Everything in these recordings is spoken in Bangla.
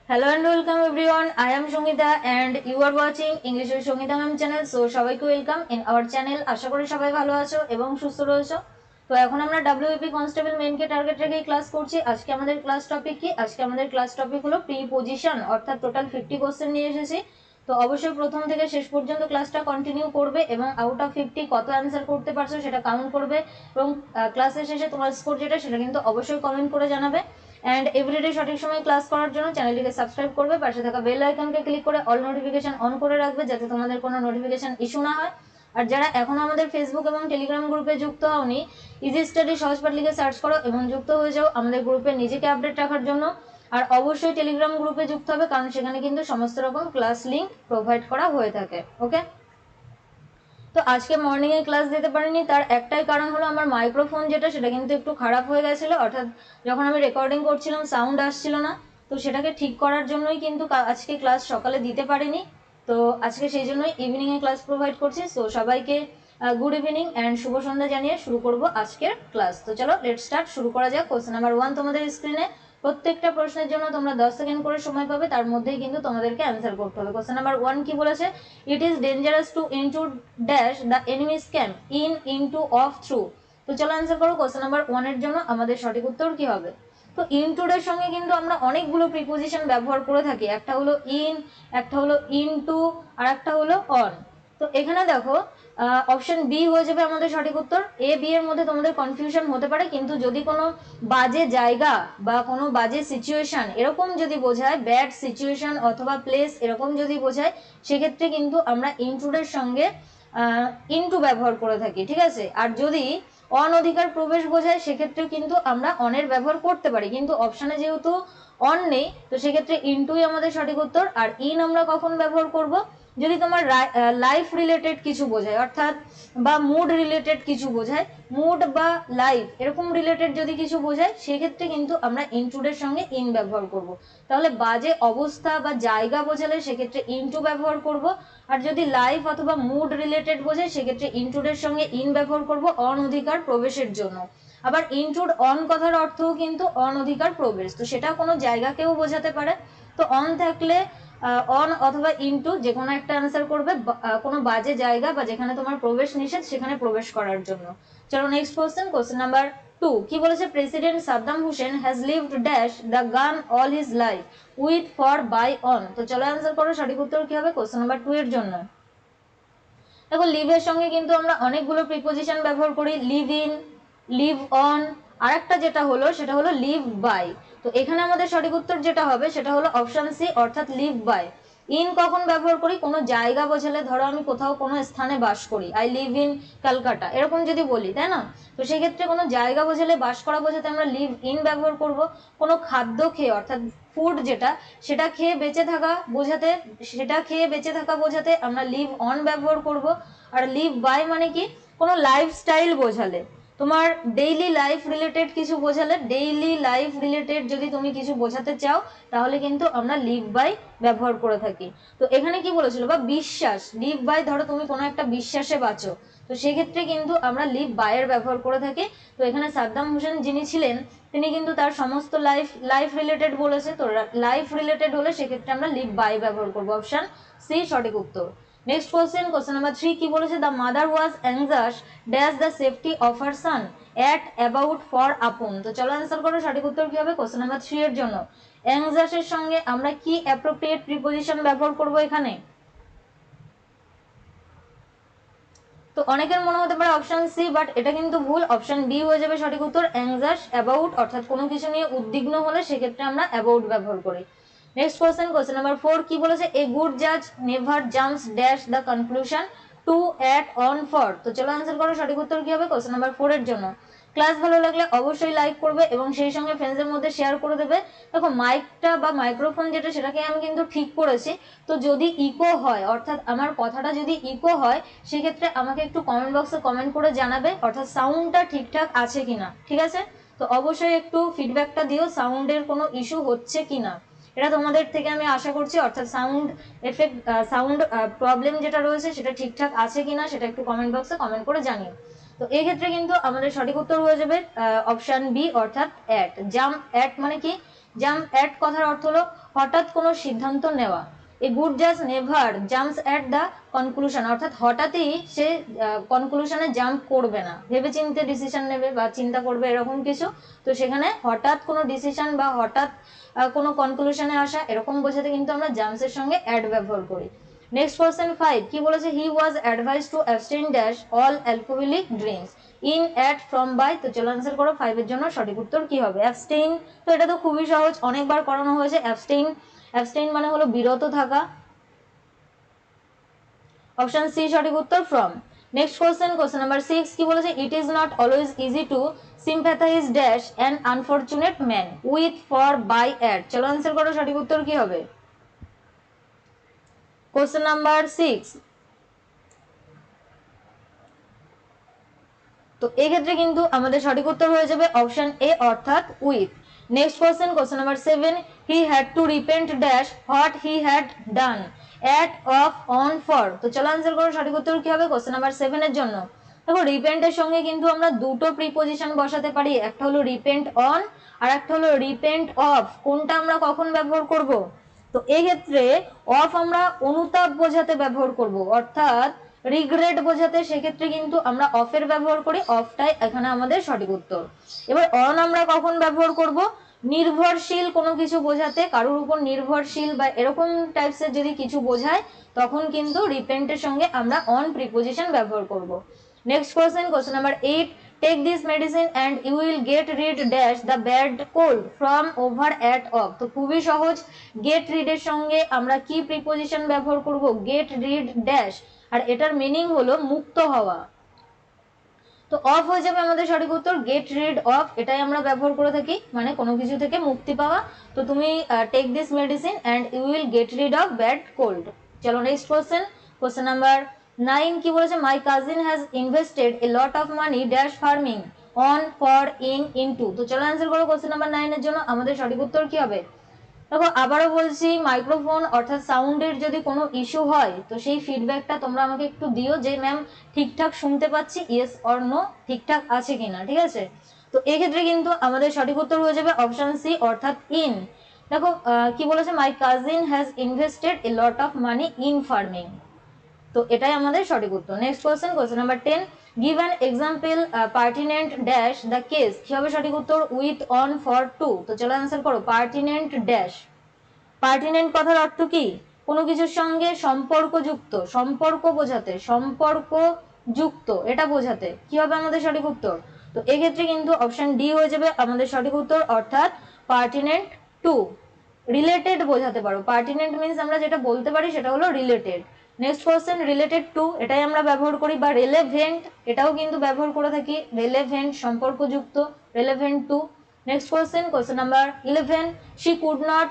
Hello and welcome everyone. I am Shongita and you are watching English with Shongita Ma'am channel. So সবাইকে ওয়েলকাম ইন আওয়ার চ্যানেল। আশা করি সবাই ভালো আছো এবং সুস্থ রয়েছো। তো এখন আমরা WAP কনস্টেবল মেইনকে টার্গেট রেখেই ক্লাস করছি। আজকে আমাদের ক্লাস টপিক কি? আজকে আমাদের ক্লাস টপিক হলো প্রিপজিশন, অর্থাৎ টোটাল 50 কোশ্চেন নিয়ে এসেছি। তো অবশ্যই প্রথম থেকে শেষ পর্যন্ত ক্লাসটা কন্টিনিউ করবে এবং আউট অফ 50 কত অ্যান্সার করতে পারছো সেটা কাউন্ট করবে এবং ক্লাসের শেষে তোমার স্কোর যেটা সেটা কিন্তু অবশ্যই কমেন্ট করে জানাবে। এন্ড এভরিডে সঠিক সময়ে ক্লাস করার জন্য চ্যানেলটিকে সাবস্ক্রাইব করবে, পাশে থাকা বেল আইকনকে ক্লিক করে অল নোটিফিকেশন অন করে রাখবে যাতে তোমাদের কোনো নোটিফিকেশন ইস্যু না হয়। আর যারা এখনো আমাদের ফেসবুক এবং টেলিগ্রাম গ্রুপে যুক্ত হওনি, ইজি স্টাডি সহজপাঠ লিখে সার্চ করো এবং যুক্ত হয়ে যাও আমাদের গ্রুপে নিজেকে আপডেট রাখার জন্য। আর অবশ্যই টেলিগ্রাম গ্রুপে যুক্ত হবে, কারণ সেখানে কিন্তু সমস্ত রকম ক্লাস লিংক প্রোভাইড করা হয়ে থাকে। ওকে, তো আজকে মর্নিং এ ক্লাস দিতে পারিনি, তার একটাই কারণ হলো আমার মাইক্রোফোন যেটা সেটা কিন্তু একটু খারাপ হয়ে গেছিলো, অর্থাৎ যখন আমি রেকর্ডিং করছিলাম সাউন্ড আসছিল না। তো সেটাকে ঠিক করার জন্যই কিন্তু আজকে ক্লাস সকালে দিতে পারিনি। তো আজকে সেই জন্যই ইভিনিং এ ক্লাস প্রোভাইড করছি। সো সবাইকে গুড ইভিনিং অ্যান্ড শুভ সন্ধ্যা জানিয়ে শুরু করব আজকের ক্লাস। তো চলো লেট স্টার্ট, শুরু করা যাক। কোশ্চেন নাম্বার 1 তোমাদের স্ক্রিনে। প্রত্যেকটা প্রশ্নের জন্য তোমরা 10 সেকেন্ড করে সময় পাবে, তার মধ্যেই কিন্তু তোমাদেরকে অ্যান্সার করতে হবে। কোশ্চেন নাম্বার 1 কি বলেছে? It is dangerous to into dash the enemy's camp into of through. তো চলো অ্যান্সার করো। কোশ্চেন নাম্বার 1 এর জন্য আমাদের সঠিক উত্তর কি হবে? তো ইনটুর সঙ্গে কিন্তু আমরা অনেকগুলো প্রিপোজিশন ব্যবহার করে থাকি। একটা হলো ইন, একটা হলো ইনটু, আর একটা হলো অন। তো এখানে দেখো অপশন বি হয়ে যাবে আমাদের সঠিক উত্তর। এ বি এর মধ্যে তোমাদের কনফিউশন হতে পারে, কিন্তু যদি কোনো বাজে জায়গা বা কোনো বাজে সিচুয়েশন এরকম যদি বোঝায়, ব্যাড সিচুয়েশন অথবা প্লেস এরকম যদি বোঝায়, সেক্ষেত্রে কিন্তু আমরা ইনটুডের সঙ্গে ইনটু ব্যবহার করে থাকি, ঠিক আছে। আর যদি অনধিকার প্রবেশ বোঝায় সেক্ষেত্রে কিন্তু আমরা অনের ব্যবহার করতে পারি, কিন্তু অপশানে যেহেতু অন নেই তো সেক্ষেত্রে ইনটুই আমাদের সঠিক উত্তর। আর ইন আমরা কখন ব্যবহার করব? যদি তোমার লাইফ রিলেটেড কিছু বোঝায়, অর্থাৎ বা মুড রিলেটেড কিছু বোঝায়, মুড বা লাইফ এরকম রিলেটেড যদি কিছু বোঝায় সেক্ষেত্রে কিন্তু আমরা ইনটুডের সঙ্গে ইন ব্যবহার করব। তাহলে বাজে অবস্থা বা জায়গা বোঝালে সেক্ষেত্রে ইনটু ব্যবহার করব। আর যদি লাইফ অথবা মুড রিলেটেড বোঝায় সেক্ষেত্রে ইনটুডের সঙ্গে ইন ব্যবহার করব অনধিকার প্রবেশের জন্য। আবার ইনটুড অন কথার অর্থও কিন্তু অনধিকার প্রবেশ, তো সেটা কোনো জায়গাকেও বোঝাতে পারে। তো অন থাকলে অন অথবা ইনটু যে কোনো একটা অ্যান্সার করবে, কোনো বাজে জায়গা বা যেখানে তোমার প্রবেশ নিষেধ সেখানে প্রবেশ করার জন্য। চলো নেক্সট কোশ্চেন। কোশ্চেন নাম্বার 2 কি বলেছে? President Saddam Hussein has lived dash the gun all his life with for by on. তো চলো অ্যান্সার করো। সঠিক উত্তর কি হবে কোশ্চেন নাম্বার 2 এর জন্য? দেখো লিভের সঙ্গে কিন্তু আমরা অনেকগুলো প্রিপোজিশন ব্যবহার করি, লিভ ইন, লিভ অন, আর একটা যেটা হলো সেটা হলো লিভ বাই। তো এখানে আমাদের সঠিক উত্তর যেটা হবে সেটা হলো অপশন সি, অর্থাৎ লিভ বাই। ইন কখন ব্যবহার করি? কোনো জায়গা বোঝালে, ধরো আমি কোথাও কোনো স্থানে বাস করি, আই লিভ ইন ক্যালকাটা এরকম যদি বলি, তাই না? তো সেক্ষেত্রে কোনো জায়গা বোঝালে, বাস করা বোঝাতে আমরা লিভ ইন ব্যবহার করব। কোনো খাদ্য খেয়ে, অর্থাৎ ফুড যেটা, সেটা খেয়ে বেঁচে থাকা বোঝাতে, আমরা লিভ অন ব্যবহার করব। আর লিভ বাই মানে কি? কোনো লাইফস্টাইল বোঝালে, তোমার ডেইলি লাইফ রিলেটেড কিছু বোঝালে, ডেইলি লাইফ রিলেটেড যদি তুমি কিছু বোঝাতে চাও তাহলে কিন্তু আমরা লিভ বাই ব্যবহার করে থাকি। তো এখানে কি বলেছিল? বা বিশ্বাস, লিভ বাই, ধরো তুমি কোনো একটা বিশ্বাসে বাঁচো, তো সেক্ষেত্রে কিন্তু আমরা লিভ বাইয়ের ব্যবহার করে থাকি। তো এখানে সাদ্দাম হোসেন যিনি ছিলেন তিনি কিন্তু তার সমস্ত লাইফ রিলেটেড বলেছে, তো লাইফ রিলেটেড হলে সেক্ষেত্রে আমরা লিভ বাই ব্যবহার করবো। অপশন সি সঠিক উত্তর। Next question. কোশ্চেন নাম্বার 3 কি বলেছে? The mother was anxious dash the safety of her son at about for upon. তো চলো অ্যান্সার করো। সঠিক উত্তর কি হবে কোশ্চেন নাম্বার 3 এর জন্য? অ্যাংজাসের সঙ্গে আমরা কি অ্যাপ্রোপ্রিয়েট প্রিপোজিশন ব্যবহার করব এখানে? তো অনেকের মনে হতে পারে অপশন সি, বাট এটা কিন্তু ভুল। অপশন বি হয়ে যাবে সঠিক উত্তর, অ্যাংজাস অ্যাবাউট, অর্থাৎ কোনো কিছু নিয়ে উদ্বিগ্ন হলে সেক্ষেত্রে আমরা অ্যাবাউট ব্যবহার করি। Next question. কোশ্চেন নাম্বার 4 কি বলেছে? এ গুড জাজ never jumps dash the conclusion to at on for. তো চলো অ্যান্সার করো। সঠিক উত্তর কি হবে কোশ্চেন নাম্বার 4 এর জন্য? ক্লাস ভালো লাগলে অবশ্যই লাইক করবে এবং সেই সঙ্গে ফ্রেন্ডসদের মধ্যে শেয়ার করে দেবে। দেখো মাইকটা বা মাইক্রোফোন যেটা সেটাকে আমি কিন্তু ঠিক করেছি, তো যদি ইকো হয়, অর্থাৎ আমার কথাটা যদি ইকো হয় সেক্ষেত্রে আমাকে একটু কমেন্ট বক্সে কমেন্ট করে জানাবে, অর্থাৎ সাউন্ডটা ঠিকঠাক আছে কিনা, ঠিক আছে? তো অবশ্যই একটু ফিডব্যাকটা দিও সাউন্ডের কোনো ইস্যু হচ্ছে কিনা, এটা তোমাদের থেকে আমি আশা করছি। অর্থাৎ সাউন্ড এফেক্ট, সাউন্ড প্রবলেম যেটা রয়েছে সেটা ঠিকঠাক আছে কিনা সেটা একটু কমেন্ট বক্সে কমেন্ট করে জানিও। তো এই ক্ষেত্রে কিন্তু আমাদের সঠিক উত্তর হয়ে যাবে অপশন বি, অর্থাৎ অ্যাট। জাম্প অ্যাট মানে কি? জাম্প অ্যাট কথার অর্থ হলো হঠাৎ কোনো সিদ্ধান্ত নেওয়া। এ গুড জাজ never jumps at the conclusion, অর্থাৎ হঠাৎই সে কনক্লুশনে জাম্প করবে না, ভেবে চিন্তে ডিসিশন নেবে বা চিন্তা করবে এরকম কিছু। তো সেখানে হঠাৎ কোনো ডিসিশন বা হঠাৎ কোনো কনক্লুশনে আসা এরকম বোঝাতে কিন্তু আমরা জাম্পসের সঙ্গে অ্যাড ব্যবহার করি। নেক্সট কোশ্চেন 5 কি বলেছে, he was advised to abstain dash all alcoholic drinks in at from by. তো চলো আনসার করো 5 এর জন্য সঠিক উত্তর কি হবে, অ্যাবস্টেইন। তো এটা তো খুবই সহজ, অনেকবার করানো হয়েছে। অ্যাবস্টেইন, অ্যাবস্টেইন মানে হলো বিরত থাকা। অপশন সি সঠিক উত্তর, from. Next question, question number 6 কি বলেছে, it is not always easy to sympathize dash an unfortunate man with for by at। চলো আনসার করো সঠিক উত্তর কি হবে, কোশ্চেন নাম্বার 6। তো এই ক্ষেত্রে কিন্তু আমাদের সঠিক উত্তর হয়ে যাবে অপশন এ অর্থাৎ with. Next question, question number 7 he had to repent dash what he had done at of on for. তো চলো আনসার করো সঠিক উত্তর কি হবে কোশ্চেন নাম্বার 7 এর জন্য। দেখো রিপেন্টের সঙ্গে কিন্তু আমরা দুটো প্রিপজিশন বসাতে পারি, একটা হলো রিপেন্ট অন আর একটা হলো রিপেন্ট অফ। কোনটা আমরা কখন ব্যবহার করব, তো এই ক্ষেত্রে অফ আমরা অনুতাপ বোঝাতে ব্যবহার করব, অর্থাৎ রিগ্রেট বোঝাতে, সেক্ষেত্রে কিন্তু আমরা অফের ব্যবহার করি, অফটাই এখানে আমাদের সঠিক উত্তর। এবার অন আমরা কখন ব্যবহার করব, নির্ভরশীল কোনো কিছু বোঝাতে, কারোর উপর নির্ভরশীল বা এরকম টাইপসের যদি কিছু বোঝায় তখন কিন্তু রিপেন্টের সঙ্গে আমরা অন প্রিপোজিশন ব্যবহার করব। Next question, question number 8 take this medicine and you will get rid dash the bad cold from over at of. তো খুবই সহজ, গেট রিডের সঙ্গে আমরা কি প্রিপোজিশন ব্যবহার করব, গেট রিড ড্যাশ, আর এটার মিনিং হলো মুক্ত হওয়া। তো অফ হয়ে যাবে আমাদের সঠিক উত্তর, গেট রিড অফ, এটাই আমরা ব্যবহার করে থাকি, মানে কোনো কিছু থেকে মুক্তি পাওয়া। তো তুমি take this medicine and you will get rid of bad cold. চলো নেক্সট কোশ্চেন, কোশ্চেন নাম্বার 9 কি বলেছে, my cousin has invested a lot of money dash farming on for in into. তো চলো অ্যান্সার করো কোশ্চেন নাম্বার 9 এর জন্য আমাদের সঠিক উত্তর কি হবে। দেখো আবারও বলছি, মাইক্রোফোন অর্থাৎ সাউন্ডের যদি কোনো ইস্যু হয় তো সেই ফিডব্যাকটা তোমরা আমাকে একটু দিও যে ম্যাম ঠিকঠাক শুনতে পাচ্ছি, ইয়েস অর নো, ঠিকঠাক আছে কিনা, ঠিক আছে। তো এই ক্ষেত্রে কিন্তু আমাদের সঠিক উত্তর হয়ে যাবে অপশন সি অর্থাৎ ইন। দেখো কি বলেছে, my cousin has invested a lot of money in farming. তো এটাই আমাদের সঠিক উত্তর। Next question, question number 10 give an example pertinent dash the case. কি হবে সঠিক উত্তর, উইথ অন ফর টু। তো চলো অ্যান্সার করো পার্টিনেন্ট ড্যাশ। পার্টিনেন্ট কথার অর্থ কি, কোনো কিছুর সঙ্গে সম্পর্কযুক্ত, সম্পর্ক বোঝাতে, সম্পর্ক যুক্ত এটা বোঝাতে। কি হবে আমাদের সঠিক উত্তর, তো এক্ষেত্রে কিন্তু অপশন ডি হয়ে যাবে আমাদের সঠিক উত্তর অর্থাৎ পার্টিনেন্ট টু। রিলেটেড বোঝাতে পারো, পার্টিনেন্ট মিন্স আমরা যেটা বলতে পারি সেটা হলো related. Next question, related to এটাই আমরা ব্যবহার করি, বা রেলেভেন্ট এটাও কিন্তু ব্যবহার করে থাকি, রেলেভেন্ট সম্পর্কযুক্ত, relevant two. Next question, question number 11 she could not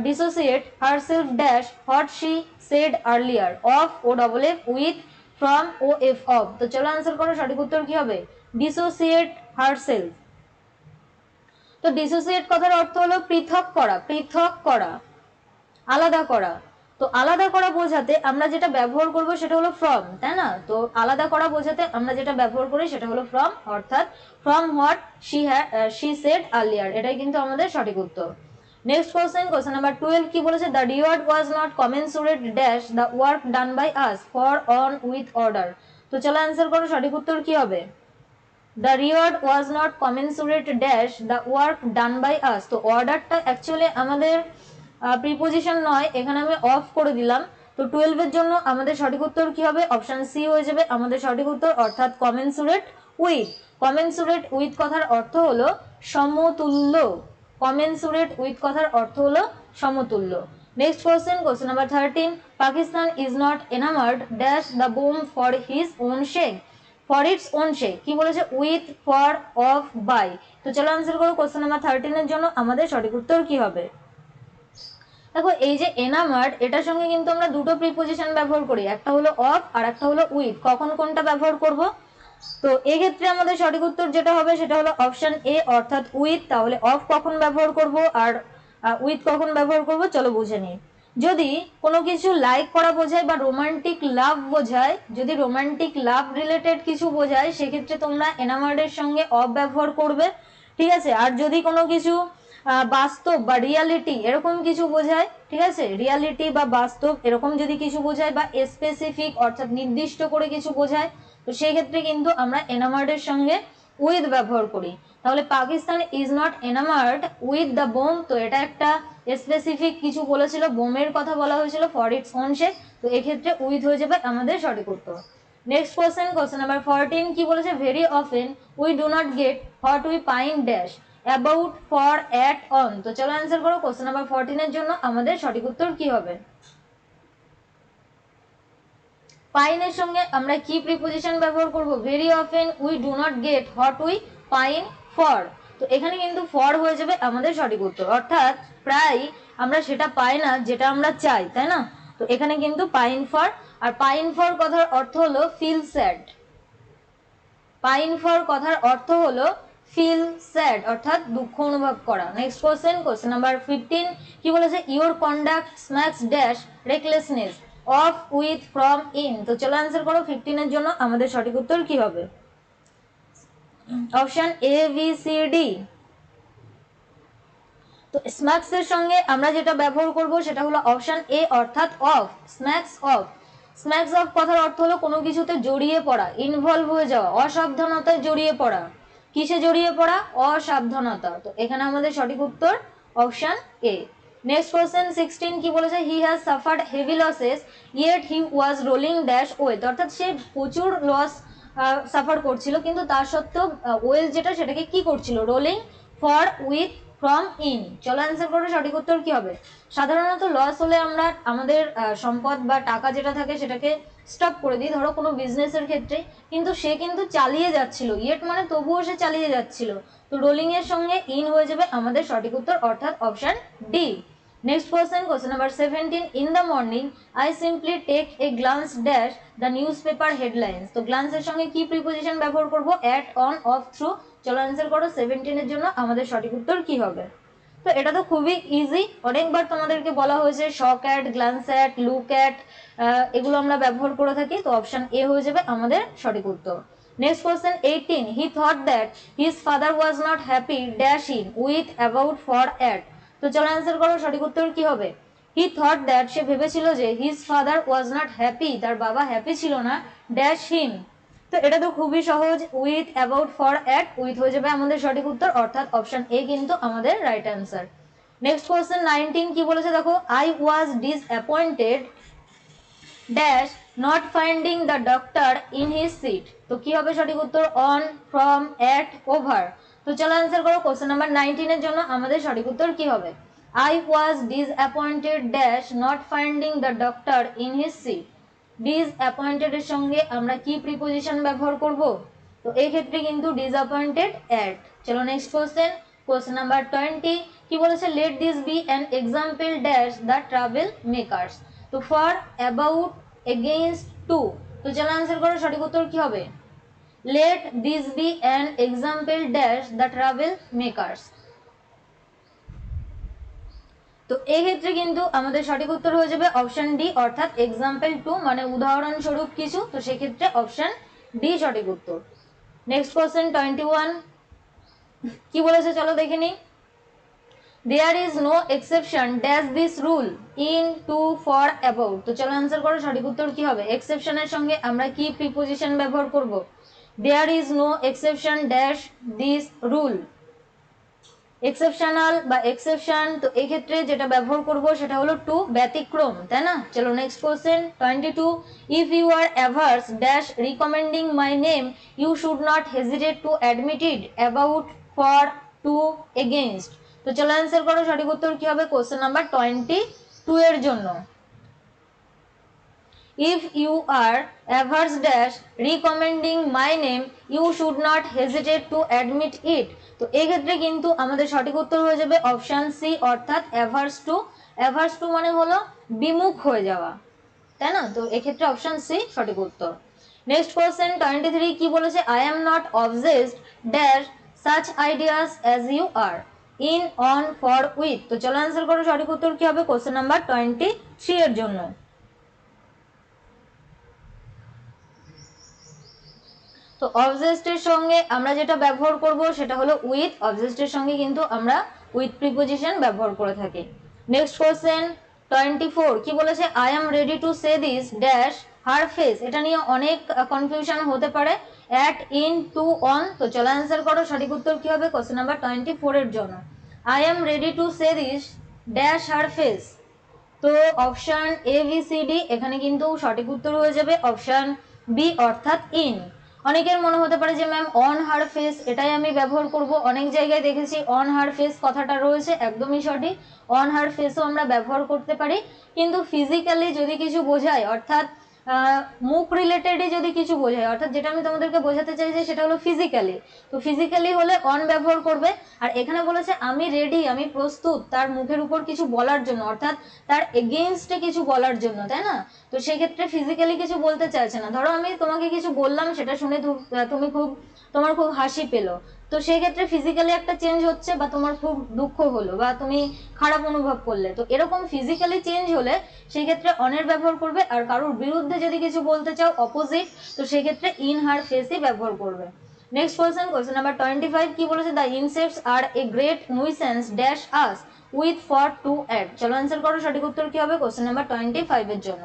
dissociate herself dash what she said earlier of o double f with from o f of। তো চলো আনসার করো সঠিক উত্তর কি হবে, dissociate herself। তো ডিসোসিয়েট কথার অর্থ হলো পৃথক করা, পৃথক করা, আলাদা করা। তো আলাদা করা বোঝাতে আমরা যেটা ব্যবহার করব সেটা হলো ফ্রম, তাই না। তো আলাদা করা বোঝাতে আমরা যেটা ব্যবহার করি সেটা হলো ফ্রম, অর্থাৎ from what she said earlier, এটাই কিন্তু আমাদের সঠিক উত্তর। নেক্সট কোশ্চেন, কোশ্চেন নাম্বার 12 কি বলেছে, the reward was not commensurate dash the work done by us for on with order. তো চলো অ্যান্সার করো সঠিক উত্তর কি হবে, the reward was not commensurate dash the work done by us. তো অর্ডারটা অ্যাকচুয়ালি আমাদের প্রিপোজিশন নয়, এখানে আমি অফ করে দিলাম। তো 12 এর জন্য আমাদের সঠিক উত্তর কি হবে, অপশন সি হয়ে যাবে আমাদের সঠিক উত্তর অর্থাৎ কমেন্সুরেট উইথ। কমেন্সুরেট উইথ কথার অর্থ হলো সমতুল্য, কমেন্সুরেট উইথ কথার অর্থ হলো সমতুল্য। Next question, question number 13 Pakistan is not enamoured dash the bomb for his own sake for its own sake. কি বলেছে, উইথ, ফর, অফ, বাই। তো চলো আনসার করো কোশ্চেন নাম্বার 13 এর জন্য আমাদের সঠিক উত্তর কি হবে। দেখো এই যে এনামার্ড এটার সঙ্গে কিন্তু আমরা দুটো প্রিপোজিশন ব্যবহার করি, একটা হলো অফ আর একটা হলো উইথ। কখন কোনটা ব্যবহার করব, তো এই ক্ষেত্রে আমাদের সঠিক উত্তর যেটা হবে সেটা হলো অপশন এ অর্থাৎ উইথ। তাহলে অফ কখন ব্যবহার করব আর উইথ কখন ব্যবহার করব, চলো বুঝে নিই। যদি কোনো কিছু লাইক করা বোঝায় বা রোমান্টিক লাভ বোঝায়, যদি রোমান্টিক লাভ রিলেটেড কিছু বোঝায় সেক্ষেত্রে তোমরা এনামার্ডের সঙ্গে অফ ব্যবহার করবে, ঠিক আছে। আর যদি কোনো কিছু বাস্তব বা রিয়ালিটি এরকম কিছু বোঝায়, ঠিক আছে, রিয়ালিটি বা বাস্তব এরকম যদি কিছু বোঝায় বা স্পেসিফিক অর্থাৎ নির্দিষ্ট করে কিছু বোঝায়, তো সেই ক্ষেত্রে কিন্তু আমরা এনামার্ড এর সঙ্গে উইথ ব্যবহার করি। তাহলে Pakistan is not enamoured with the bomb, তো এটা একটা স্পেসিফিক কিছু বলেছিল, বোমের কথা বলা হয়েছিল ফর ইটস ওন শেপ, তো এক্ষেত্রে উইথ হয়ে যাবে আমাদের সঠিক উত্তর। নেক্সট কোশ্চেন নাম্বার 14 কি বলেছে, very often we do not get what we pine dash about for at on. তো চলো অ্যান্সার করো, কোশ্চেন নাম্বার 14 এর জন্য আমাদের সঠিক উত্তর কি হবে? পাইনের সঙ্গে আমরা কি প্রিপোজিশন ব্যবহার করব? Very often we do not get what we pine for, তো এখানে কিন্তু ফর হয়ে যাবে আমাদের সঠিক উত্তর, অর্থাৎ প্রায় আমরা সেটা পাই না যেটা আমরা চাই, তাই না? তো এখানে কিন্তু পাইন ফর, আর পাইন ফর কথার অর্থ হলো ফিল স্যাড। পাইন ফর কথার অর্থ হলো ফিল স্যাড অর্থাৎ দুঃখ অনুভব করা। নেক্সট কোশ্চেন নাম্বার 15 কি বলেছে, your conduct smacks dash recklessness of with from in. তো চলো অ্যান্সার করো, 15 এর জন্য আমাদের সঠিক উত্তর কি হবে? Option A B C D. তো স্ম্যাক্স এর সঙ্গে আমরা যেটা ব্যবহার করব সেটা হলো অপশন এ অর্থাৎ অফ, স্ম্যাক্স অফ। স্ম্যাক্স অফ কথার অর্থ হলো কোনো কিছুতে জড়িয়ে পড়া, ইনভলভ হয়ে যাওয়া, অসাবধানতায় জড়িয়ে পড়া। কিসে জড়িয়ে পড়া? অসাবধানতা। তো এখানে আমাদের সঠিক উত্তর অপশন এ। নেক্সট কোশ্চেন 16 কি বলেছে, he has suffered heavy losses yet he was rolling dash wealth, অর্থাৎ সে প্রচুর লস সাফার করছিল কিন্তু তার সত্ত্বেও ওয়েল যেটা সেটাকে কি করছিল, rolling for with from in. চলো অ্যান্সার করো, সঠিক উত্তর কি হবে? সাধারণত লস হলে আমরা আমাদের সম্পদ বা টাকা যেটা থাকে সেটাকে স্টপ করে দিই, ধরো কোনো বিজনেসের ক্ষেত্রে, কিন্তু সে কিন্তু চালিয়ে যাচ্ছিল, ইয়েট মানে তবুও সে চালিয়ে যাচ্ছিল, তো রোলিং এর সঙ্গে ইন হয়ে যাবে আমাদের সঠিক উত্তর অর্থাৎ option D. Next question number 17 in the morning I simply take a glance dash the newspaper headlines. তো গ্লান্স এর সঙ্গে কি প্রিপোজিশন ব্যবহার করব? At, on, of, through. চলো অ্যান্সার করো, 17 এর জন্য আমাদের সঠিক উত্তর কি হবে? তো এটা তো খুবই ইজি, অনেকবার তোমাদেরকে বলা হয়েছে shock at, glance at, look at, এগুলো আমরা ব্যবহার করে থাকি, তো অপশন এ হয়ে যাবে আমাদের সঠিক উত্তর। Next question 18 he thought that his father was not happy dash in with about for at. তো চলো অ্যান্সার করো, সঠিক উত্তর কি হবে? হি থট দ্যাট সে ভেবেছিল যে his father was not happy তার বাবা হ্যাপি ছিল না ড্যাশ হিম। তো এটা তো খুবই সহজ, with about for at, with হয়ে যাবে আমাদের সঠিক উত্তর অর্থাৎ অপশন এ কিন্তু আমাদের রাইট অ্যান্সার। নেক্সট কোশ্চেন 19 কি বলেছে দেখো, I was disappointed dash not finding the doctor in his seat. তো কি হবে সঠিক উত্তর? On, from, at, over. তো চলো অ্যান্সার করো, কোশ্চেন নাম্বার 19 এর জন্য আমাদের সঠিক উত্তর কি হবে? I was disappointed dash not finding the doctor in his seat. Disappointed এর সঙ্গে আমরা কি প্রিপোজিশন ব্যবহার করব? তো এই ক্ষেত্রে কিন্তু ডিসঅ্যাপয়েন্টেড অ্যাট। চলো নেক্সট কোশ্চেন নাম্বার 20 কি বলেছে, let this be an example dash the travel makers. তো ফর, অ্যাবাউট, এগেইনস্ট, টু। তো চলো অ্যান্সার করো, সঠিক উত্তর কি হবে? Let this be an example dash the travel makers. তো এই ক্ষেত্রে কিন্তু আমাদের সঠিক উত্তর হয়ে যাবে অপশন ডি অর্থাৎ এক্সাম্পল টু, মানে উদাহরণস্বরূপ কিছু, তো সেক্ষেত্রে অপশন ডি সঠিক উত্তর। নেক্সট কোশ্চেন 21 কি বলেছে চলো দেখে নিই, there is no exception dash this rule in, to, for, about. তো চলো অ্যান্সার করো, সঠিক উত্তর কি হবে? এক্সেপশনের সঙ্গে আমরা কি প্রিপোজিশন ব্যবহার করব? There is no exception dash this rule, exceptional বা এক্সেপশন, তো এই ক্ষেত্রে যেটা ব্যবহার করব সেটা হলো টু, ব্যতিক্রম, তাই না? চলো next question 22 if you are averse dash recommending my name you should not hesitate to admit it about, for, to, against. তো চলো অ্যান্সার করো, সঠিক উত্তর কি হবে কোশ্চেন নাম্বার 22 এর জন্য? If you are averse dash recommending my name you should not hesitate to admit it। তো এই ক্ষেত্রে কিন্তু আমাদের সঠিক উত্তর হয়ে যাবে অপশন সি অর্থাৎ অ্যাভার্স টু। অ্যাভার্স টু মানে হলো বিমুখ হয়ে যাওয়া, তাই না? তো এক্ষেত্রে অপশন সি সঠিক উত্তর। নেক্সট কোশ্চেন 23 কি বলেছে, I am not obsessed dash such ideas as you are in, on, for, with. তো চলো অ্যান্সার করো, সঠিক উত্তর কি হবে কোশ্চেন নাম্বার 23 এর জন্য? তো অবজেক্টের সঙ্গে আমরা যেটা ব্যবহার করব সেটা হলো উইথ, অবজেক্টের সঙ্গে কিন্তু আমরা উইথ প্রিপোজিশন ব্যবহার করে থাকি। নেক্সট কোশ্চেন 24 কি বলেছে, I am ready to say this dash her face. এটা নিয়ে অনেক কনফিউশন হতে পারে, অ্যাট, ইন, টু, অন। তো চলো অ্যান্সার করো, সঠিক উত্তর কি হবে কোশ্চেন নাম্বার 24 এর জন্য। I am ready to say this dash her face. তো option A B C D, এখানে কিন্তু সঠিক উত্তর হয়ে যাবে অপশন বি অর্থাৎ ইন। অনেকের মনে হতে পারে যে ম্যাম অন হার ফেস এটাই আমি ব্যবহার করব, অনেক জায়গায় দেখেছি অন হার ফেস কথাটা রয়েছে, একদমই সঠিক। অন হার ফেসও আমরা ব্যবহার করতে পারি, কিন্তু ফিজিক্যালি যদি কিছু বোঝায় অর্থাৎ মুখ রিলেটেডই যদি কিছু বোঝায়, অর্থাৎ যেটা আমি তোমাদেরকে বোঝাতে চাইছি সেটা হলো ফিজিক্যালি, তো ফিজিক্যালি হলে অন ব্যবহার করবে। আর এখানে বলেছে আমি রেডি, আমি প্রস্তুত তার মুখের উপর কিছু বলার জন্য, অর্থাৎ তার এগেইনস্টে কিছু বলার জন্য, তাই না? তো সেই ক্ষেত্রে ফিজিক্যালি কিছু বলতে চাইছে না। ধরো আমি তোমাকে কিছু বললাম, সেটা শুনে তুমি তোমার খুব হাসি পেলো, তো সেই ক্ষেত্রে ফিজিক্যালি একটা চেঞ্জ হচ্ছে, বা তোমার খুব দুঃখ হলো বা তুমি খারাপ অনুভব করলে, তো এরকম ফিজিক্যালি চেঞ্জ হলে সেই ক্ষেত্রে অনের ব্যবহার করবে। আর কারোর বিরুদ্ধে যদি কিছু বলতে চাও অপোজিট, তো সেই ক্ষেত্রে ইন হার ফেসই ব্যবহার করবে। নেক্সট কোশ্চেন নাম্বার 25 কি বলেছে, the insects are a great nuisance dash us with for to at. চলো অ্যান্সার করো, সঠিক উত্তর কি হবে কোশ্চেন নাম্বার 25 এর জন্য।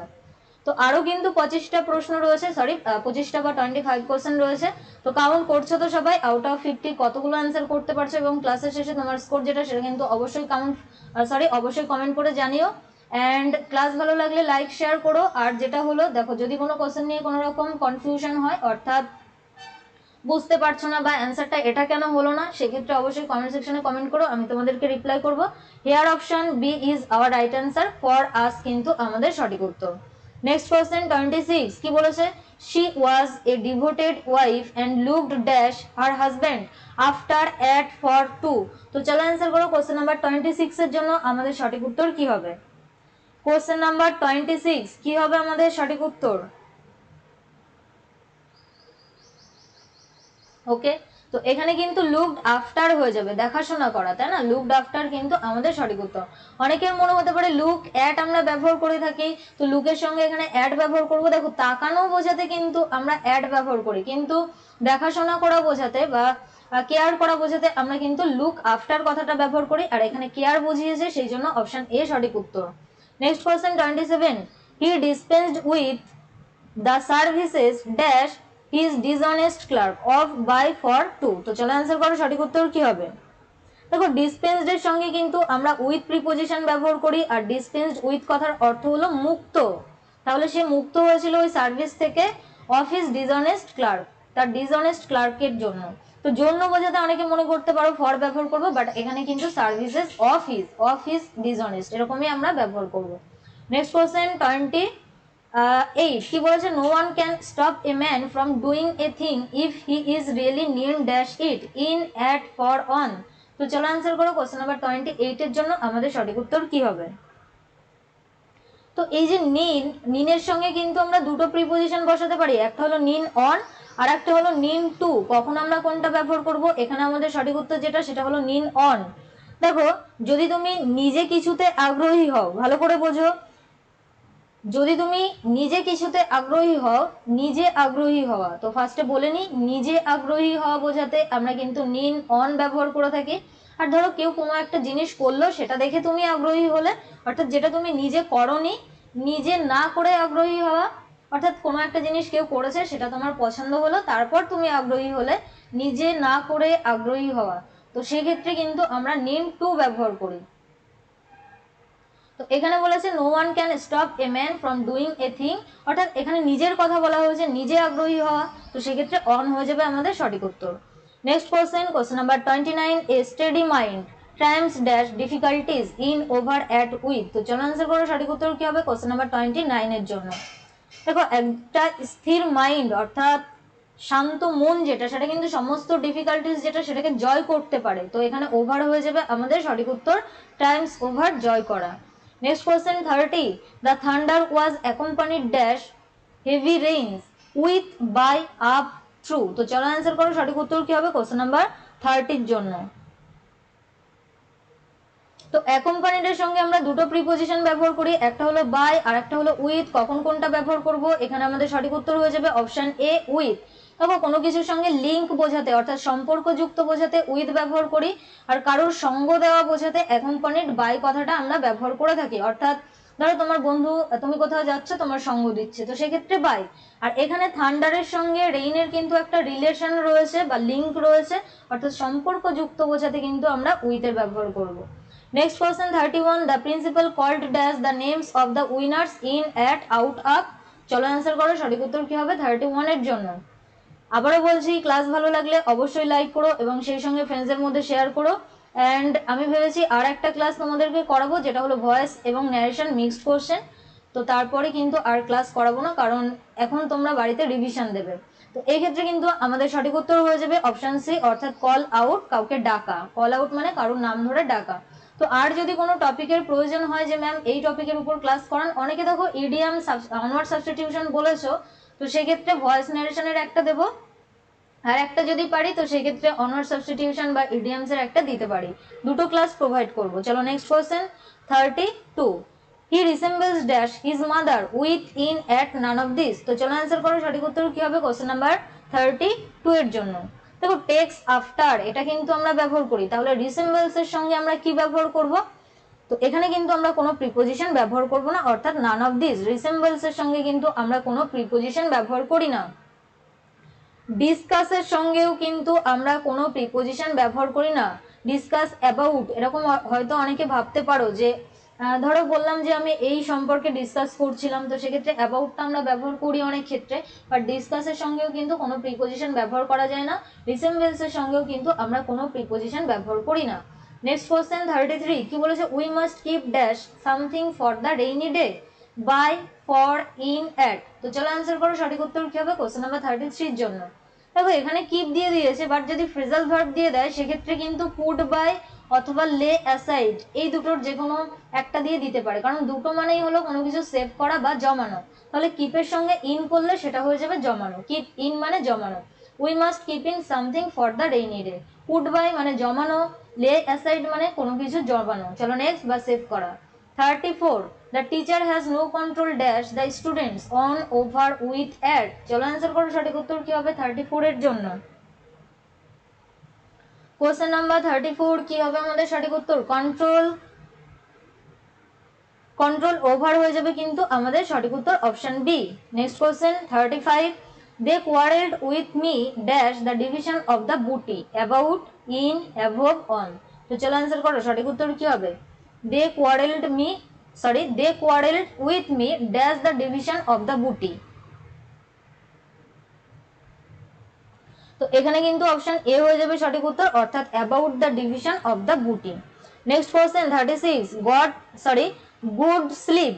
তো আরো কিন্তু 25টা প্রশ্ন রয়েছে, সরি 25টা বা 25 কোশ্চেন রয়েছে। তো কাউন্ট করছো তো সবাই, আউট অফ 50 কতগুলো অ্যান্সার করতে পারছো, এবং ক্লাসের শেষে তোমার স্কোর যেটা সেটা কিন্তু অবশ্যই অবশ্যই কমেন্ট করে জানিও। অ্যান্ড ক্লাস ভালো লাগলে লাইক শেয়ার করো। আর যেটা হলো দেখো, যদি কোনো কোশ্চেন নিয়ে কোনো রকম কনফিউশন হয়, অর্থাৎ বুঝতে পারছো না বা অ্যান্সারটা এটা কেন হলো না, সেক্ষেত্রে অবশ্যই কমেন্ট সেকশনে কমেন্ট করো, আমি তোমাদেরকে রিপ্লাই করব। Here option B is our right answer, for us কিন্তু আমাদের সঠিক উত্তর। নেক্সট কোশ্চেন 26 কি বলেছে, she was a devoted wife and looked dash her husband after at for to. তো চলো অ্যান্সার করো, কোশ্চেন নাম্বার 26 এর জন্য আমাদের সঠিক উত্তর কি হবে। কোশ্চেন নাম্বার 26 কি হবে আমাদের সঠিক উত্তর। ওকে, তো এখানে কিন্তু লুকড আফটার হয়ে যাবে, দেখাশোনা করা, তাই না? লুকড আফটার কিন্তু আমাদের সঠিক উত্তর। অনেকের মনে হতে পারে লুক অ্যাট আমরা ব্যবহার করে থাকি, তো লুকের সঙ্গে এখানে অ্যাট ব্যবহার করব। দেখো তাকানো বোঝাতে কিন্তু আমরা অ্যাট ব্যবহার করি, কিন্তু দেখাশোনা করা বোঝাতে বা কেয়ার করা বোঝাতে আমরা কিন্তু লুক আফটার কথাটা ব্যবহার করি। আর এখানে কেয়ার বুঝিয়েছে, সেই জন্য অপশন এ সঠিক উত্তর। Next question 27 he dispensed with the services dash his dishonest clerk of by for to. তো চলো অ্যান্সার করো, সঠিক উত্তর কি হবে। দেখো ডিসপেন্সড এর সঙ্গে কিন্তু আমরা উইথ প্রিপোজিশন ব্যবহার করি, আর ডিসপেন্সড উইথ কথার অর্থ হলো মুক্ত। তাহলে সে মুক্ত হয়েছিল ওই সার্ভিস থেকে অফ হিজ ডিসঅনেস্ট ক্লার্ক, তার ডিসঅনেস্ট ক্লার্কের জন্য। তো জন্য বোঝাতে অনেকে মনে করতে পারো ফর ব্যবহার করবো, বাট এখানে কিন্তু সার্ভিসেস অফ হিজ ডিসঅনেস্ট এরকমই আমরা ব্যবহার করবো। নেক্সট কোশ্চেন 28 কি বলেছে, no one can stop a man from doing a thing if he is really keen dash it in at for on. তো চলো অ্যান্সার করো, কোশ্চেন নাম্বার 28 এর জন্য আমাদের সঠিক উত্তর কি হবে। তো এই যে নিনের সঙ্গে কিন্তু আমরা দুটো প্রিপোজিশন বসাতে পারি, একটা হলো নিন অন আর একটা হলো নিন টু। কখন আমরা কোনটা ব্যবহার করব, এখানে আমাদের সঠিক উত্তর যেটা সেটা হলো নিন অন। দেখো যদি তুমি নিজে কিছুতে আগ্রহী হও, ভালো করে বোঝো, যদি তুমি নিজে কিছুতে আগ্রহী হও, নিজে আগ্রহী হওয়া, তো ফার্স্টে বলে নি নিজে আগ্রহী হওয়া বোঝাতে আমরা কিন্তু নিন অন ব্যবহার করে থাকি। আর ধরো কেউ কোনো একটা জিনিস করলো, সেটা দেখে তুমি আগ্রহী হলে, অর্থাৎ যেটা তুমি নিজে করনি, নিজে না করে আগ্রহী হওয়া, অর্থাৎ কোনো একটা জিনিস কেউ করেছে সেটা তোমার পছন্দ হলো, তারপর তুমি আগ্রহী হলে, নিজে না করে আগ্রহী হওয়া। তো সেক্ষেত্রে কিন্তু আমরা নিন টু ব্যবহার করি। তো এখানে বলেছে no one can stop a man from doing a thing, অর্থাৎ এখানে নিজের কথা বলা হয়েছে, নিজে আগ্রহী হওয়া, তো সেক্ষেত্রে অন হয়ে যাবে আমাদের সঠিক উত্তর। Next question number 29 A steady mind ট্রায়াম্পস dash difficulties in over at with. তো চলো অ্যান্সার করো, সঠিক উত্তর কি হবে কোশ্চেন নাম্বার 29 এর জন্য। দেখো একটা স্থির মাইন্ড অর্থাৎ শান্ত মন যেটা, সেটা কিন্তু সমস্ত ডিফিকাল্টিজ যেটা সেটাকে জয় করতে পারে। তো এখানে ওভার হয়ে যাবে আমাদের সঠিক উত্তর, টাইমস ওভার জয় করা। Next question 30 the thunder was accompanied dash heavy rains with by up to. তো চলো অ্যান্সার করো, সঠিক উত্তর কি হবে কোশ্চেন নাম্বার 30 জন্য। তো অ্যাকম্পানিড এর সঙ্গে আমরা দুটো প্রিপোজিশন ব্যবহার করি, একটা হলো বাই আর একটা হলো উইথ। কখন কোনটা ব্যবহার করব, এখানে আমাদের সঠিক উত্তর হয়ে যাবে অপশন এ উইথ। দেখো কোনো কিছুর সঙ্গে লিঙ্ক বোঝাতে অর্থাৎ সম্পর্কযুক্ত বোঝাতে উইথ ব্যবহার করি, আর কারোর সঙ্গ দেওয়া বোঝাতে অ্যাকম্পানিড বাই কথাটা আমরা ব্যবহার করে থাকি। অর্থাৎ ধরো তোমার বন্ধু, তুমি কোথাও যাচ্ছ, তোমার সঙ্গ দিচ্ছে, তো সেক্ষেত্রে বাই। আর এখানে থান্ডারের সঙ্গে রেইনের কিন্তু একটা রিলেশন রয়েছে বা লিঙ্ক রয়েছে, অর্থাৎ সম্পর্কযুক্ত বোঝাতে কিন্তু আমরা উইথের ব্যবহার করব। Next question 31, the principal called dash the names of the winners in at out up. চলো অ্যান্সার করো, সঠিক উত্তর কি হবে 31 এর জন্য। আবারও বলছি, ক্লাস ভালো লাগলে অবশ্যই লাইক করো এবং সেই সঙ্গে ফ্রেন্ডসের মধ্যে শেয়ার করো। অ্যান্ড আমি ভেবেছি আর একটা ক্লাস তোমাদেরকে করাবো, যেটা হলো ভয়েস এবং ন্যারেশন মিক্সড কোশ্চেন। তো তারপরে কিন্তু আর ক্লাস করাবো না, কারণ এখন তোমরা বাড়িতে রিভিশন দেবে। তো এই ক্ষেত্রে কিন্তু আমাদের সঠিক উত্তর হয়ে যাবে অপশন সি, অর্থাৎ কল আউট, কাউকে ডাকা। কল আউট মানে কারোর নাম ধরে ডাকা। তো আর যদি কোনো টপিকের প্রয়োজন হয় যে ম্যাম এই টপিকের উপর ক্লাস করান, অনেকে দেখো ইডিয়াম অনওয়ার্ড সাবস্টিটিউশন বলেছো, তো সেক্ষেত্রে ভয়েস ন্যারেশনের একটা দেবো, আর একটা যদি পারি তো সেক্ষেত্রে অনার্স সাবস্টিটিউশন বা ইডিয়ামস এর একটা দিতে পারি। দুটো ক্লাস প্রোভাইড করব। চলো next question 32, he resembles dash his mother with in at none of this. তো চলো অ্যান্সার করো, সঠিক উত্তর কি হবে কোশ্চেন নাম্বার 32 এর জন্য। দেখো টেক্স আফটার এটা কিন্তু আমরা ব্যবহার করি, তাহলে রিসেম্বলস এর সঙ্গে আমরা কি ব্যবহার করব? তো এখানে কিন্তু আমরা কোনো প্রিপোজিশন ব্যবহার করব না, অর্থাৎ নান অফ দিস। রিসেম্বলস এর সঙ্গে কিন্তু আমরা কোনো প্রিপোজিশন ব্যবহার করি না। ডিসকাসের সঙ্গেও কিন্তু আমরা কোনো প্রিপোজিশন ব্যবহার করি না। ডিসকাস অ্যাবাউট, এরকম হয়তো অনেকে ভাবতে পারো যে ধরো বললাম যে আমি এই সম্পর্কে ডিসকাস করছিলাম, তো সেক্ষেত্রে অ্যাবাউটটা আমরা ব্যবহার করি অনেক ক্ষেত্রে, বাট ডিসকাসের সঙ্গেও কিন্তু কোনো প্রিপোজিশন ব্যবহার করা যায় না। রিসেম্বলসের সঙ্গেও কিন্তু আমরা কোনো প্রিপোজিশন ব্যবহার করি না। নেক্সট কোশ্চেন 33, কি বলেছে? We must keep dash something for the rainy day, by, for, in, at. তো চলো অ্যান্সার করো, সঠিক উত্তর কি হবে কোশ্চেন নাম্বার 33 এর জন্য। দেখো এখানে কিপ দিয়ে দিয়েছে, বাট যদি ফ্রেজাল ভার্ব দিয়ে দেয় সেক্ষেত্রে কিন্তু পুট বাই অথবা লে অ্যাসাইড এই দুটোর যে কোনো একটা দিয়ে দিতে পারে, কারণ দুটো মানেই হলো কোনো কিছু সেভ করা বা জমানো। তাহলে কিপের সঙ্গে ইন করলে সেটা হয়ে যাবে জমানো। কিপ ইন মানে জমানো। We must keep in something for the rainy day. Put by মানে জমানো, লে অ্যাসাইড মানে কোনো কিছু জমানো। চলো নেক্সট, বা সেভ করা। 34, the teacher has no control dash the students on, over, with, at। চলো অ্যান্সার করো, সঠিক উত্তর কি হবে 34 এর জন্য। কোশ্চেন নাম্বার 34 কি হবে আমাদের সঠিক উত্তর? কন্ট্রোল, কন্ট্রোল ওভার হয়ে যাবে কিন্তু আমাদের সঠিক উত্তর option B. Next question 35, they quarreled with me dash the division of the booty, about, in, above, on। তো চলো অ্যান্সার করো, সঠিক উত্তর কি হবে? they quarreled with me dash the division of the booty। তো এখানে কিন্তু অপশন এ হয়ে যাবে সঠিক উত্তর, অর্থাৎ about the division of the booty. Next question 36, good sleep,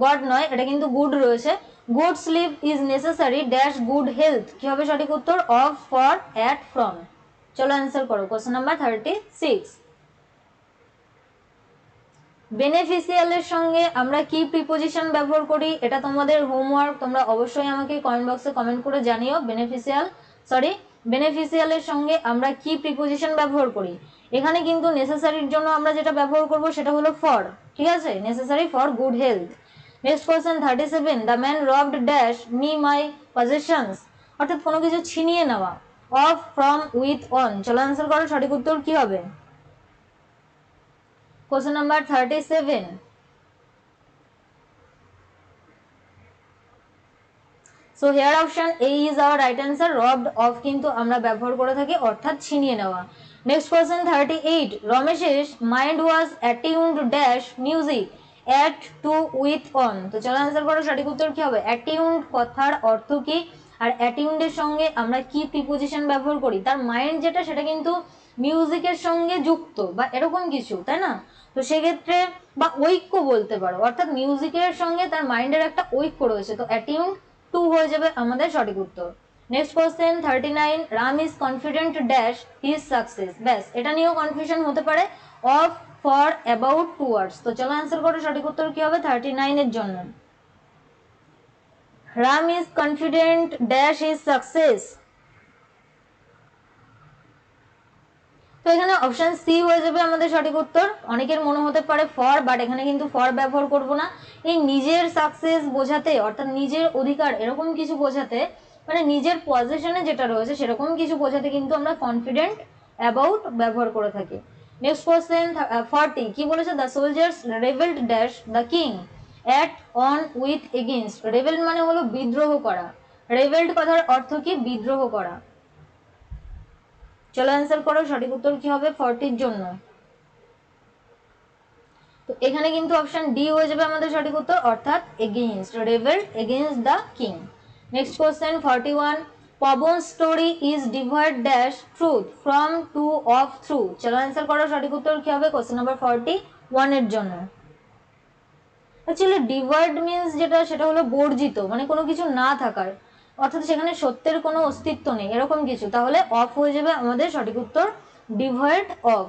god নয়, এটা কিন্তু গুড রয়েছে। Good sleep is necessary dash good health. কি হবে সঠিক উত্তর? Of, for, at, from. চলো অ্যান্সার করো কোশ্চেন নাম্বার 36। বেনিফিশিয়ালের সঙ্গে আমরা কি প্রিপোজিশন ব্যবহার করি, এটা তোমাদের হোমওয়ার্ক, তোমরা অবশ্যই আমাকে কমেন্ট বক্সে কমেন্ট করে জানিও। বেনিফিশিয়ালের সঙ্গে আমরা কি প্রিপোজিশন ব্যবহার করি। এখানে কিন্তু নেসেসারির জন্য আমরা যেটা ব্যবহার করব সেটা হলো ফর, ঠিক আছে? Necessary for good health. Next question 37, the man robbed dash me my পজেশনস, অর্থাৎ কোনো কিছু ছিনিয়ে নেওয়া। Of, from, with, on. চলো অ্যান্সার করো, সঠিক উত্তর কি হবে? Question number 37. So here option A is our right answer. Robbed of কিন্তু আমরা ব্যবহার করে থাকি, অর্থাৎ ছিনিয়ে নেওয়া। Next question 38. রমেশের mind was attuned dash music at, to, with, on। তো চলো অ্যান্সার করো, সঠিক উত্তর কি হবে? attuned কথার অর্থ কি, আর attuned এর সঙ্গে আমরা কি প্রিপোজিশন ব্যবহার করি? তার মাইন্ড যেটা সেটা কিন্তু মিউজিকের সঙ্গে যুক্ত বা এরকম কিছু, তাই না? তো সেক্ষেত্রে বা ঐক্য বলতে পারো, অর্থাৎ মিউজিকের সঙ্গে তার মাইন্ডের একটা ঐক্য রয়েছে। তো অ্যাটিউন্ড টু হয়ে যাবে আমাদের সঠিক উত্তর। Next question 39, Ram is confident dash his success. ব্যাস, এটা নিয়েও কনফিউশন হতে পারে। Of, for, about, towards. তো চলো অ্যান্সার করো, সঠিক উত্তর কি হবে 39 এর জন্য। Ram is confident dash his success. তো এখানে অপশন সি হয়ে যাবে আমাদের সঠিক উত্তর। অনেকের মনে হতে পারে ফর, বাট এখানে কিন্তু ফর ব্যবহার করব না। এই নিজের সাকসেস বোঝাতে, অর্থাৎ নিজের অধিকার এরকম কিছু বোঝাতে মানে নিজের পজিশনে যেটা রয়েছে সেরকম কিছু বোঝাতে কিন্তু আমরা কনফিডেন্ট অ্যাবাউট ব্যবহার করে থাকি। নেক্সট কোশ্চেন 40 কি বলেছে, the soldiers rebelled dash the king at on with against. Rebel মানে হলো বিদ্রোহ করা, রেবেলড কথার অর্থ কি, বিদ্রোহ করা। চলো অ্যান্সার করো, সঠিক উত্তর কি হবে 40 জন্য। তো এখানে কিন্তু অপশন ডি হয়ে যাবে আমাদের সঠিক উত্তর, অর্থাৎ against, rebelled against the king. Next question 41 পবন story is devoid dash truth from to of through. চলো অ্যান্সার করো, সঠিক উত্তর কি হবে কোশ্চেন নাম্বার 41 এর জন্য। অ্যাকচুয়ালি ডিভাইড মিন্স যেটা সেটা হলো বর্জিত, মানে কোনো কিছু না থাকার, অর্থাৎ সেখানে সত্যের কোনো অস্তিত্ব নেই এরকম কিছু, তাহলে অফ হয়ে যাবে আমাদের সঠিক উত্তর, divide of.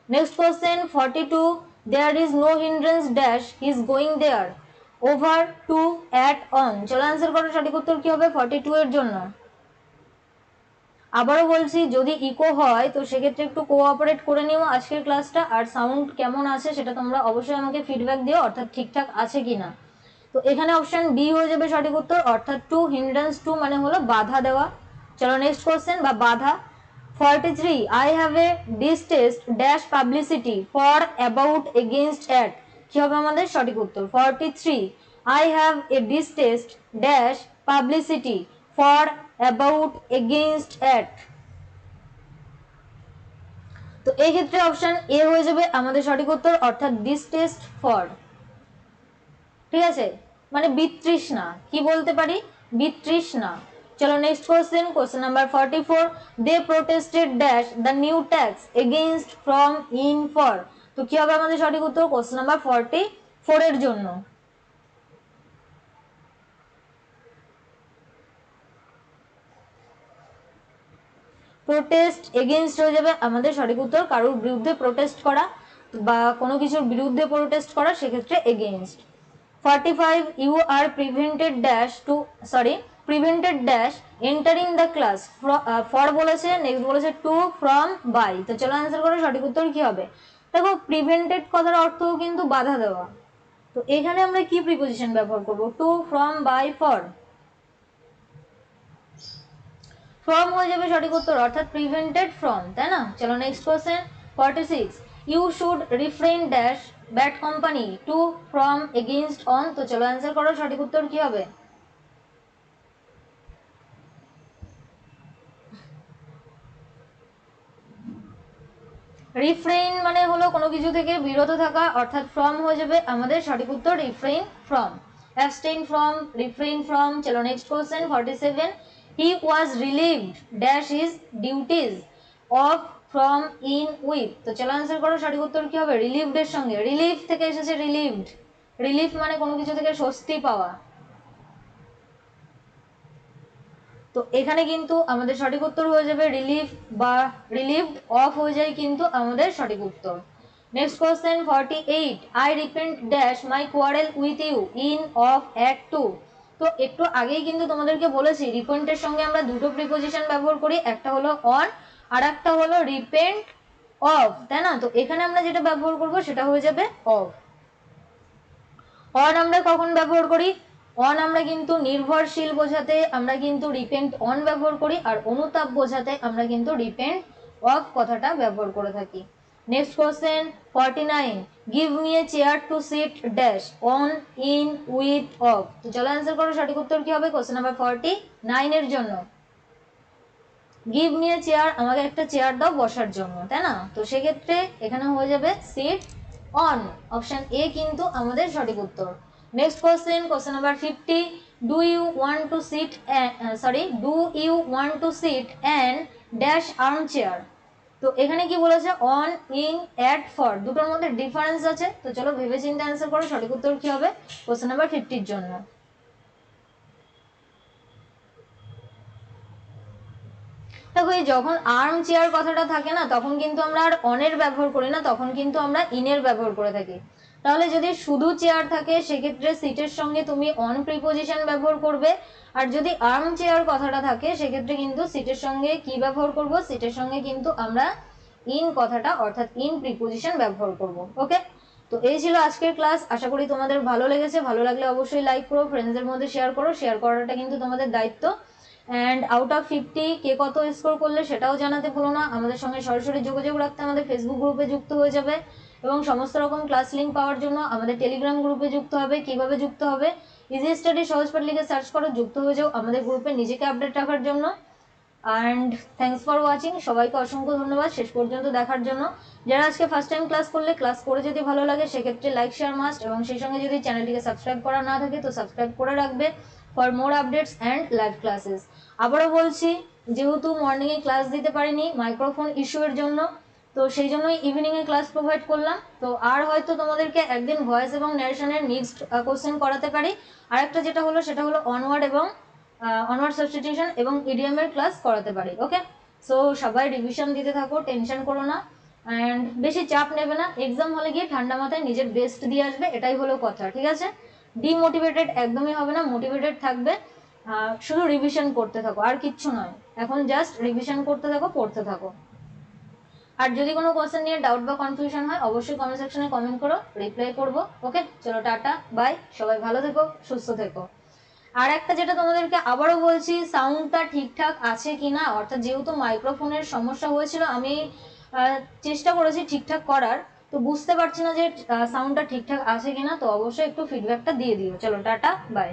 Next question 42 there is no hindrance dash is going there over to at on. চলো অ্যান্সার করো, সঠিক উত্তর কি হবে 42 এর জন্য। আবারও বলছি, যদি ইকো হয় তো সেক্ষেত্রে একটু কোঅপারেট করে নিও আজকের ক্লাসটা, আর সাউন্ড কেমন আছে সেটা তোমরা অবশ্যই আমাকে ফিডব্যাক দিও, অর্থাৎ ঠিকঠাক আছে কিনা। তো এখানে অপশন বি হয়ে যাবে সঠিক উত্তর, অর্থাৎ টু, হিন্ড্রেন্স টু মানে হলো বাধা দেওয়া। চলো নেক্সট কোশ্চেন বা বাধা 43 I have a distaste dash publicity for about against at. কি হবে আমাদের সঠিক উত্তর 43 I have a distaste dash publicity for about against at. তো এই ক্ষেত্রে অপশন এ হয়ে যাবে আমাদের সঠিক উত্তর, অর্থাৎ ডিস্টেস্ট ফর। ঠিক আছে, মানে বিতৃষ্ণা, কি বলতে পারি, বিতৃষ্ণা। চলো next question, question number 44 they protested dash the new tax against from in for. তো কি হবে আমাদের সঠিক উত্তর কোশ্চেন নাম্বার 44 এর জন্য। প্রোটেস্ট এগেইনস্ট হয়ে যাবে আমাদের সঠিক উত্তর, কারোর বিরুদ্ধে প্রোটেস্ট করা বা কোনো কিছুর বিরুদ্ধে প্রোটেস্ট করা, সেক্ষেত্রে against. 45 you are prevented dash to prevented dash entering the class for বলেছে, নেক্সট বলেছে টু ফ্রম বাই। তো চলো অ্যান্সার করো, সঠিক উত্তর কি হবে। দেখো প্রিভেন্টেড কথার অর্থ কিন্তু বাধা দেওয়া, তো এখানে আমরা কি প্রিপোজিশন ব্যবহার করব, to from by for, from হয়ে যাবে সঠিক উত্তর, অর্থাৎ প্রিভেন্টেড ফ্রম, তাই না। চলো next question 46 you should refrain dash bad company to from against on. তো চলো অ্যান্সার করো, সঠিক উত্তর কি হবে। রিফ্রেইন মানে হলো কোনো কিছু থেকে বিরত থাকা, অর্থাৎ ফ্রম হয়ে যাবে আমাদের সঠিক উত্তর, refrain from, abstain from, refrain from. চলো next question 47 he was relieved dash his duties of from in with. তো চলো অ্যান্সার করো, সঠিক উত্তর কি হবে, রিলিভড এর সঙ্গে, রিলিফ থেকে এসেছে রিলিভড, রিলিফ মানে কোনো কিছু থেকে স্বস্তি পাওয়া। তো এখানে কিন্তু আমাদের সঠিক উত্তর হয়ে যাবে রিলিফ বা রিলিভড অফ হয়ে যায় কিন্তু আমাদের সঠিক উত্তর। Next question 48 I repent dash my quarrel with you in of at 2। তো একটু আগেই কিন্তু তোমাদেরকে বলেছি রিপেন্টের সঙ্গে আমরা দুটো প্রিপোজিশন ব্যবহার করি, একটা হলো অন আর একটা হলো রিপেন্ট অফ, তাই না। তো এখানে আমরা যেটা ব্যবহার করব সেটা হয়ে যাবে অফ। অন আমরা কখন ব্যবহার করি, অন আমরা কিন্তু নির্ভরশীল বোঝাতে আমরা কিন্তু রিপেন্ট অন ব্যবহার করি, আর অনুতাপ বোঝাতে আমরা কিন্তু রিপেন্ট অফ কথাটা ব্যবহার করে থাকি। Next question 49 give me a chair to sit dash on in with of. তো চলো অ্যান্সার করো, সঠিক উত্তর কি হবে কোশ্চেন নাম্বার 49 এর জন্য। গিভ মি এ চেয়ার, আমাকে একটা চেয়ার দাও বসার জন্য, তাই না। তো সেক্ষেত্রে এখানে হয়ে যাবে সিট অন, অপশন এ কিন্তু আমাদের সঠিক উত্তর। Next question, question number 50 do you want to sit do you want to sit and dash armchair. তো এখানে কি বলেছে, অন ইন অ্যাট ফর, দুটোর মধ্যে ডিফারেন্স আছে। তো চলো ভেবে চিন্তে অ্যান্সার করো, সঠিক উত্তর কি হবে কোশ্চেন নাম্বার 50 এর জন্য। দেখো এই যখন আর্ম চেয়ার কথাটা থাকে না তখন কিন্তু আমরা আর অনের ব্যবহার করি না, তখন কিন্তু আমরা ইনের ব্যবহার করে থাকি। তাহলে যদি শুধু চেয়ার থাকে সেক্ষেত্রে সিটের সঙ্গে তুমি অন প্রিপোজিশন ব্যবহার করবে, আর যদি আর্ম চেয়ার কথাটা থাকে সেক্ষেত্রে কিন্তু সিটের সঙ্গে কি ব্যবহার করব, সিটের সঙ্গে কিন্তু আমরা ইন কথাটা অর্থাৎ ইন প্রিপোজিশন ব্যবহার করব। ওকে, তো এই ছিল আজকের ক্লাস, আশা করি তোমাদের ভালো লেগেছে। ভালো লাগলে অবশ্যই লাইক করো, ফ্রেন্ডসদের মধ্যে শেয়ার করো, শেয়ার করাটা কিন্তু তোমাদের দায়িত্ব। অ্যান্ড আউট অফ 50 কে কত স্কোর করলে সেটাও জানাতে ভুলো না। আমাদের সঙ্গে সরাসরি যোগাযোগ রাখতে আমাদের ফেসবুক গ্রুপে যুক্ত হয়ে যাবে এবং সমস্ত রকম ক্লাস লিঙ্ক পাওয়ার জন্য আমাদের টেলিগ্রাম গ্রুপে যুক্ত হবে। কিভাবে যুক্ত হবে, ইজি স্টাডি সহজপাঠ লিখে সার্চ করো, যুক্ত হয়ে যাও আমাদের গ্রুপে নিজেকে আপডেট রাখার জন্য। অ্যান্ড থ্যাংকস ফর ওয়াচিং, সবাইকে অসংখ্য ধন্যবাদ শেষ পর্যন্ত দেখার জন্য। যারা আজকে ফার্স্ট টাইম ক্লাস করলে, ক্লাস করে যদি ভালো লাগে সেক্ষেত্রে লাইক শেয়ার মাস্ট, এবং সেই সঙ্গে যদি চ্যানেলটিকে সাবস্ক্রাইব করা না থাকে তো সাবস্ক্রাইব করে রাখবে for more updates and live classes. আবারও বলছি, যেহেতু মর্নিংয়ে ক্লাস দিতে পারিনি মাইক্রোফোন ইস্যুয়ের জন্য, তো সেই জন্যই ইভিনিংয়ে ক্লাস প্রোভাইড করলাম। তো আর হয়তো তোমাদেরকে একদিন ভয়েস এবং ন্যারেশনের নেক্সট কোশ্চেন করাতে পারি। আরেকটা যেটা হলো সেটা হলো অনওয়ার্ড এবং অনওয়ার্ড সাবস্টিটিউশন এবং ইডিয়ামের ক্লাস করাতে পারি। ওকে, সো সবাই রিভিশন দিতে থাকো, টেনশন করো না অ্যান্ড বেশি চাপ নেবে না। এক্সাম হলে গিয়ে ঠান্ডা মাথায় নিজের বেস্ট দিয়ে আসবে, এটাই হলো কথা, ঠিক আছে? ডিমোটিভেটেড একদমই হবে না, মোটিভেটেড থাকবে। শুধু রিভিশন করতে থাকো, আর কিচ্ছু নয়। এখন জাস্ট রিভিশন করতে থাকো, পড়তে থাকো। আর যদি কোনো কোশ্চেন নিয়ে ডাউট বা কনফিউশন হয় অবশ্যই কমেন্ট সেকশনে কমেন্ট করো, রিপ্লাই করবো। ওকে, চলো টাটা বাই, সবাই ভালো থেকো, সুস্থ থেকো। আর একটা যেটা তোমাদেরকে আবারও বলছি, সাউন্ডটা ঠিকঠাক আছে কিনা, অর্থাৎ যেহেতু মাইক্রোফোনের সমস্যা হয়েছিল, আমি চেষ্টা করেছি ঠিকঠাক করার, তো বুঝতে পারছি না যে সাউন্ডটা ঠিকঠাক আছে কিনা, তো অবশ্যই একটু ফিডব্যাকটা দিয়ে দিও। চলো টাটা বাই।